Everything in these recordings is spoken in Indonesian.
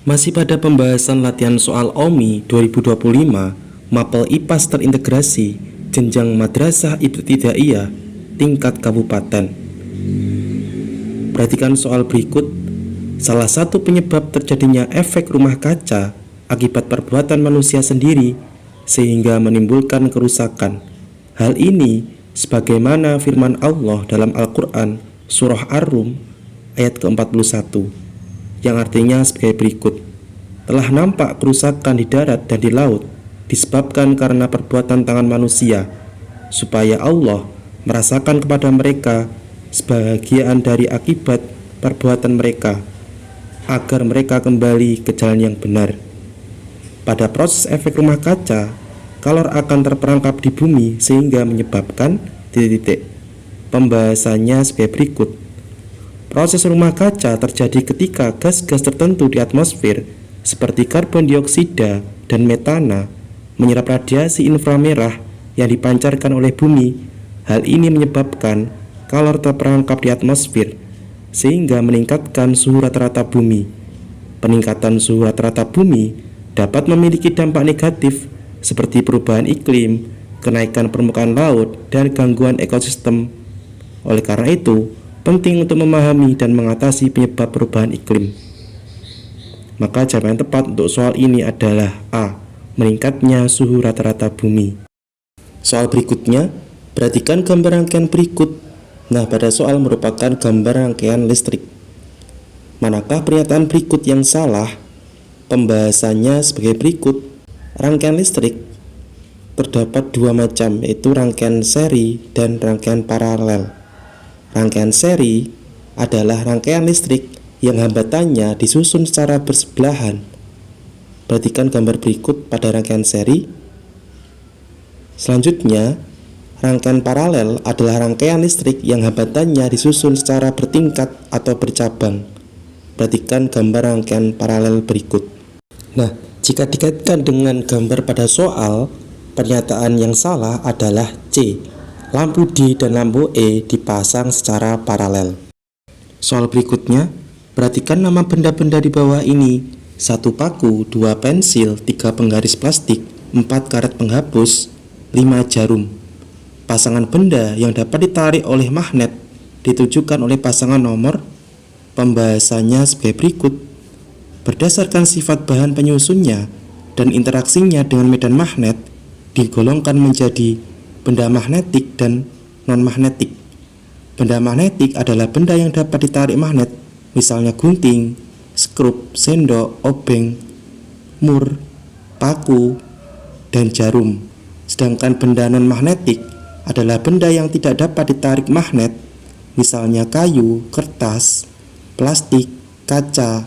Masih pada pembahasan latihan soal OMI 2025, Mapel IPAS terintegrasi, jenjang madrasah ibtidaiyah, tingkat kabupaten. Perhatikan soal berikut. Salah satu penyebab terjadinya efek rumah kaca akibat perbuatan manusia sendiri sehingga menimbulkan kerusakan. Hal ini sebagaimana firman Allah dalam Al-Quran Surah Ar-Rum ayat ke-41 yang artinya sebagai berikut. Telah nampak kerusakan di darat dan di laut disebabkan karena perbuatan tangan manusia, supaya Allah merasakan kepada mereka sebahagiaan dari akibat perbuatan mereka, agar mereka kembali ke jalan yang benar. Pada proses efek rumah kaca, kalor akan terperangkap di bumi sehingga menyebabkan titik-titik. Pembahasannya sebagai berikut. Proses rumah kaca terjadi ketika gas-gas tertentu di atmosfer seperti karbon dioksida dan metana menyerap radiasi inframerah yang dipancarkan oleh bumi. Hal ini menyebabkan kalor terperangkap di atmosfer sehingga meningkatkan suhu rata-rata bumi. Peningkatan suhu rata-rata bumi dapat memiliki dampak negatif seperti perubahan iklim, kenaikan permukaan laut, dan gangguan ekosistem. Oleh karena itu, penting untuk memahami dan mengatasi penyebab perubahan iklim. Maka jawaban yang tepat untuk soal ini adalah A. Meningkatnya suhu rata-rata bumi. Soal berikutnya, perhatikan gambar rangkaian berikut. Nah, pada soal merupakan gambar rangkaian listrik. Manakah pernyataan berikut yang salah? Pembahasannya sebagai berikut. Rangkaian listrik terdapat dua macam, yaitu rangkaian seri dan rangkaian paralel. Rangkaian seri adalah rangkaian listrik yang hambatannya disusun secara bersebelahan. Perhatikan gambar berikut pada rangkaian seri. Selanjutnya, rangkaian paralel adalah rangkaian listrik yang hambatannya disusun secara bertingkat atau bercabang. Perhatikan gambar rangkaian paralel berikut. Nah, jika dikaitkan dengan gambar pada soal, pernyataan yang salah adalah C. Lampu D dan lampu E dipasang secara paralel. Soal berikutnya, perhatikan nama benda-benda di bawah ini. 1 paku, 2 pensil, 3 penggaris plastik, 4 karet penghapus, 5 jarum. Pasangan benda yang dapat ditarik oleh magnet ditujukan oleh pasangan nomor. Pembahasannya sebagai berikut. Berdasarkan sifat bahan penyusunnya dan interaksinya dengan medan magnet, digolongkan menjadi benda magnetik dan non-magnetik. Benda magnetik adalah benda yang dapat ditarik magnet, misalnya gunting, skrup, sendok, obeng, mur, paku, dan jarum. Sedangkan benda non-magnetik adalah benda yang tidak dapat ditarik magnet, misalnya kayu, kertas, plastik, kaca,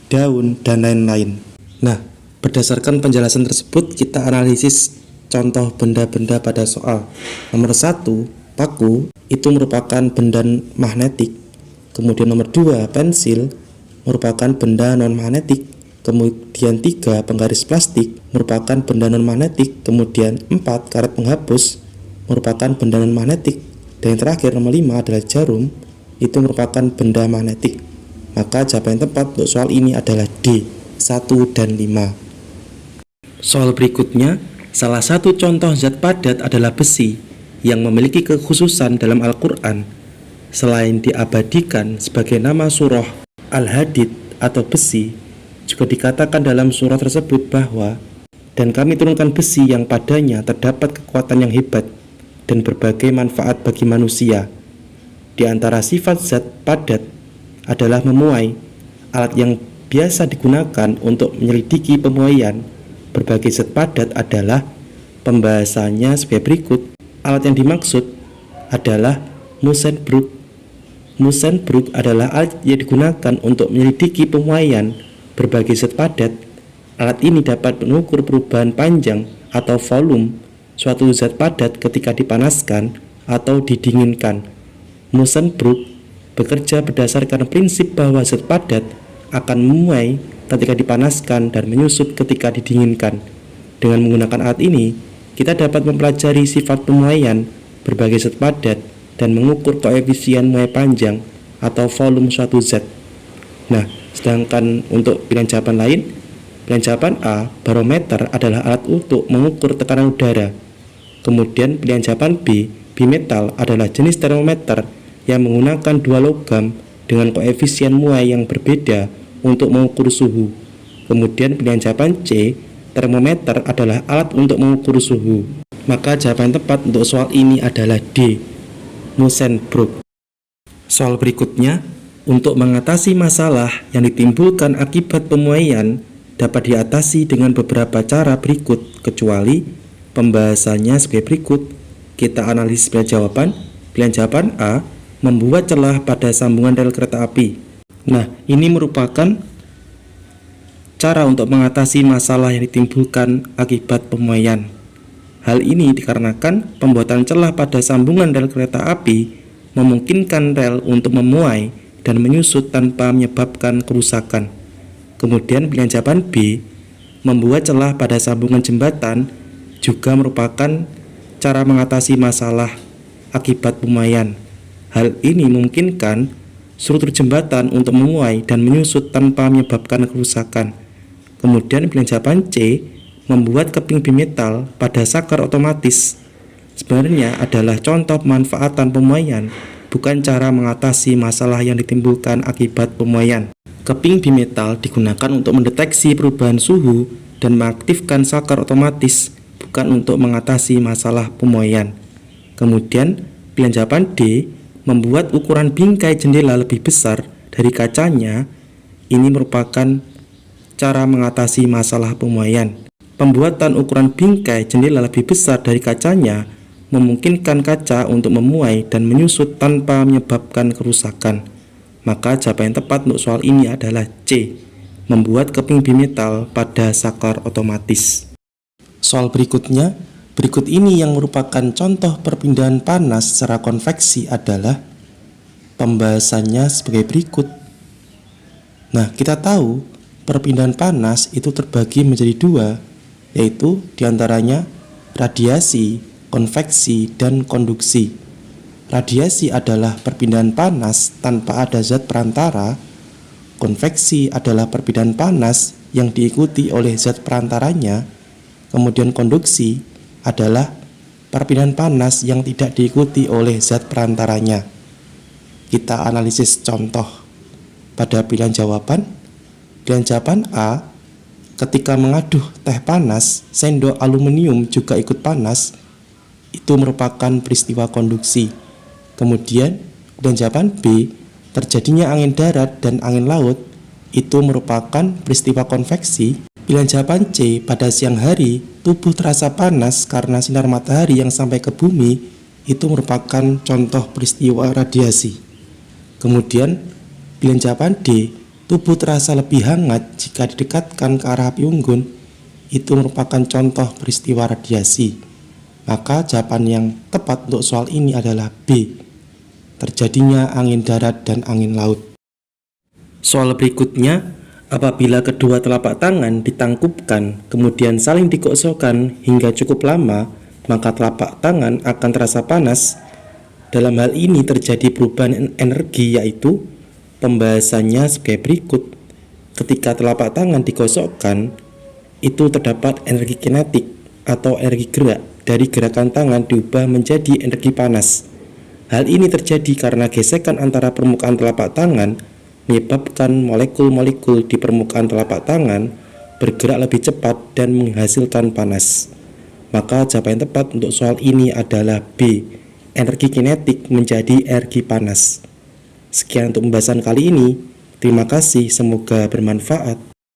daun, dan lain-lain. Nah, berdasarkan penjelasan tersebut, kita analisis contoh benda-benda pada soal. Nomor 1, paku itu merupakan benda magnetik. Kemudian nomor 2, pensil merupakan benda non-magnetik. Kemudian 3, penggaris plastik merupakan benda non-magnetik. Kemudian 4, karet penghapus merupakan benda non-magnetik. Dan yang terakhir nomor 5 adalah jarum, itu merupakan benda magnetik. Maka jawaban yang tepat untuk soal ini adalah D, 1 dan 5. Soal berikutnya, salah satu contoh zat padat adalah besi yang memiliki kekhususan dalam Al-Quran. Selain diabadikan sebagai nama surah Al-Hadid atau besi, juga dikatakan dalam surah tersebut bahwa dan kami turunkan besi yang padanya terdapat kekuatan yang hebat dan berbagai manfaat bagi manusia. Di antara sifat zat padat adalah memuai. Alat yang biasa digunakan untuk menyelidiki pemuaian berbagai zat padat adalah. Pembahasannya sebagai berikut. Alat yang dimaksud adalah Munzenbroek. Munzenbroek adalah alat yang digunakan untuk menyelidiki pemuaian berbagai zat padat. Alat ini dapat mengukur perubahan panjang atau volume suatu zat padat ketika dipanaskan atau didinginkan. Munzenbroek bekerja berdasarkan prinsip bahwa zat padat akan memuai ketika dipanaskan dan menyusut ketika didinginkan. Dengan menggunakan alat ini, kita dapat mempelajari sifat pemuaian berbagai zat padat dan mengukur koefisien muai panjang atau volume suatu zat. Nah, Sedangkan untuk pilihan jawaban lain, pilihan jawaban A, barometer adalah alat untuk mengukur tekanan udara. Kemudian pilihan jawaban B, bimetal adalah jenis termometer yang menggunakan dua logam dengan koefisien muai yang berbeda untuk mengukur suhu. Kemudian pilihan jawaban C, termometer adalah alat untuk mengukur suhu. Maka jawaban tepat untuk soal ini adalah D, Munsenbroek. Soal berikutnya, untuk mengatasi masalah yang ditimbulkan akibat pemuaian dapat diatasi dengan beberapa cara berikut, kecuali pembahasannya sebagai berikut. Kita analisis pilihan jawaban. Pilihan jawaban A, membuat celah pada sambungan rel kereta api. Nah, ini merupakan cara untuk mengatasi masalah yang ditimbulkan akibat pemuaian. Hal ini dikarenakan pembuatan celah pada sambungan rel kereta api memungkinkan rel untuk memuai dan menyusut tanpa menyebabkan kerusakan. Kemudian pilihan jawaban B, membuat celah pada sambungan jembatan juga merupakan cara mengatasi masalah akibat pemuaian. Hal ini memungkinkan struktur jembatan untuk memuai dan menyusut tanpa menyebabkan kerusakan. Kemudian pilihan jawaban C, membuat keping bimetal pada saklar otomatis sebenarnya adalah contoh pemanfaatan pemuaian, bukan cara mengatasi masalah yang ditimbulkan akibat pemuaian. Keping bimetal digunakan untuk mendeteksi perubahan suhu dan mengaktifkan saklar otomatis, bukan untuk mengatasi masalah pemuaian. Kemudian pilihan jawaban D, membuat ukuran bingkai jendela lebih besar dari kacanya. Ini merupakan cara mengatasi masalah pemuaian. Pembuatan ukuran bingkai jendela lebih besar dari kacanya memungkinkan kaca untuk memuai dan menyusut tanpa menyebabkan kerusakan. Maka jawaban yang tepat untuk soal ini adalah C, membuat keping bimetal pada saklar otomatis. Soal berikutnya, berikut ini yang merupakan contoh perpindahan panas secara konveksi adalah pembahasannya sebagai berikut. Nah, kita tahu perpindahan panas itu terbagi menjadi dua, yaitu diantaranya radiasi, konveksi, dan konduksi. Radiasi adalah perpindahan panas tanpa ada zat perantara. Konveksi adalah perpindahan panas yang diikuti oleh zat perantaranya. Kemudian konduksi adalah perpindahan panas yang tidak diikuti oleh zat perantaranya. Kita analisis contoh pada pilihan jawaban. Pilihan jawaban A, ketika mengaduh teh panas, sendok aluminium juga ikut panas. Itu merupakan peristiwa konduksi. Kemudian pilihan jawaban B, terjadinya angin darat dan angin laut. Itu merupakan peristiwa konveksi. Pilihan jawaban C, pada siang hari tubuh terasa panas karena sinar matahari yang sampai ke bumi. Itu merupakan contoh peristiwa radiasi. Kemudian pilihan jawaban D, tubuh terasa lebih hangat jika didekatkan ke arah api unggun. Itu merupakan contoh peristiwa radiasi. Maka jawaban yang tepat untuk soal ini adalah B, terjadinya angin darat dan angin laut. Soal berikutnya, apabila kedua telapak tangan ditangkupkan kemudian saling digosokkan hingga cukup lama, maka telapak tangan akan terasa panas. Dalam hal ini terjadi perubahan energi, yaitu pembahasannya sebagai berikut. Ketika telapak tangan digosokkan, itu terdapat energi kinetik atau energi gerak dari gerakan tangan diubah menjadi energi panas. Hal ini terjadi karena gesekan antara permukaan telapak tangan menyebabkan molekul-molekul di permukaan telapak tangan bergerak lebih cepat dan menghasilkan panas. Maka jawaban yang tepat untuk soal ini adalah B, energi kinetik menjadi energi panas. Sekian untuk pembahasan kali ini. Terima kasih, semoga bermanfaat.